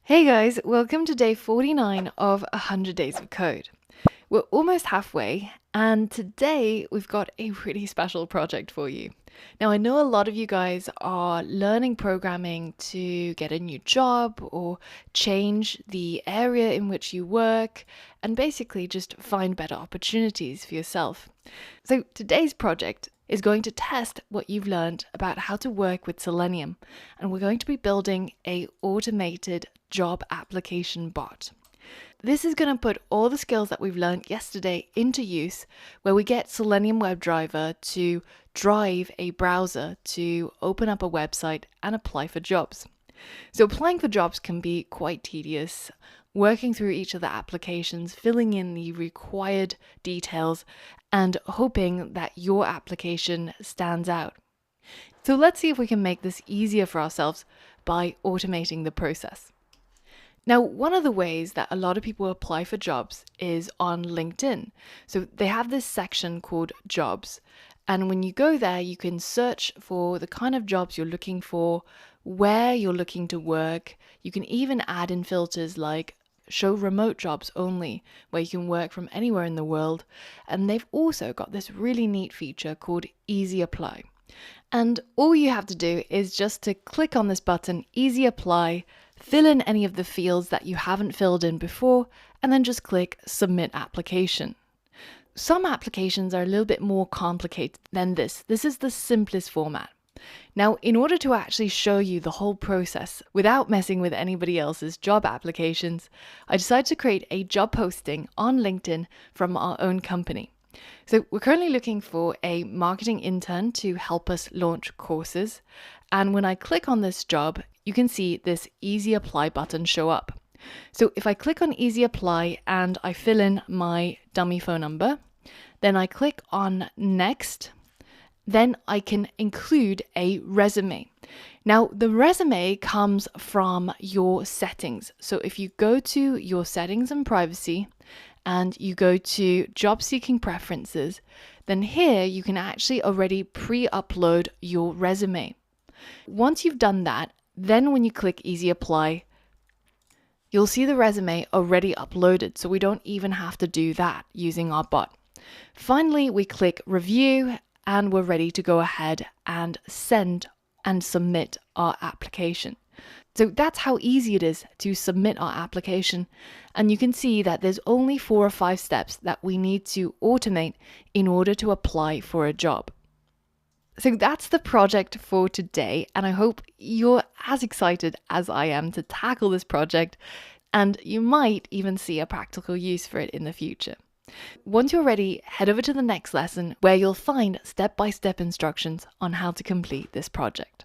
Hey guys, welcome to day 49 of 100 Days of Code. We're almost halfway, and today we've got a really special project for you. Now, I know a lot of you guys are learning programming to get a new job or change the area in which you work and basically just find better opportunities for yourself. So today's project is going to test what you've learned about how to work with Selenium, and we're going to be building an automated job application bot. This is going to put all the skills that we've learned yesterday into use, where we get Selenium WebDriver to drive a browser to open up a website and apply for jobs. So applying for jobs can be quite tedious, working through each of the applications, filling in the required details, and hoping that your application stands out. So let's see if we can make this easier for ourselves by automating the process. Now, one of the ways that a lot of people apply for jobs is on LinkedIn. So they have this section called jobs. And when you go there, you can search for the kind of jobs you're looking for, where you're looking to work. You can even add in filters like show remote jobs only, where you can work from anywhere in the world. And they've also got this really neat feature called Easy Apply. And all you have to do is just to click on this button, Easy Apply, fill in any of the fields that you haven't filled in before, and then just click Submit Application. Some applications are a little bit more complicated than this. This is the simplest format. Now, in order to actually show you the whole process without messing with anybody else's job applications, I decided to create a job posting on LinkedIn from our own company. So we're currently looking for a marketing intern to help us launch courses. And when I click on this job, you can see this Easy Apply button show up. So if I click on Easy Apply and I fill in my dummy phone number, then I click on Next, then I can include a resume. Now, the resume comes from your settings. So if you go to your settings and privacy, and you go to job seeking preferences, then here you can actually already pre-upload your resume. Once you've done that, then when you click Easy Apply, you'll see the resume already uploaded, so we don't even have to do that using our bot. Finally, we click Review and we're ready to go ahead and send and submit our application. So that's how easy it is to submit our application. And you can see that there's only 4 or 5 steps that we need to automate in order to apply for a job. So that's the project for today. And I hope you're as excited as I am to tackle this project. And you might even see a practical use for it in the future. Once you're ready, head over to the next lesson where you'll find step-by-step instructions on how to complete this project.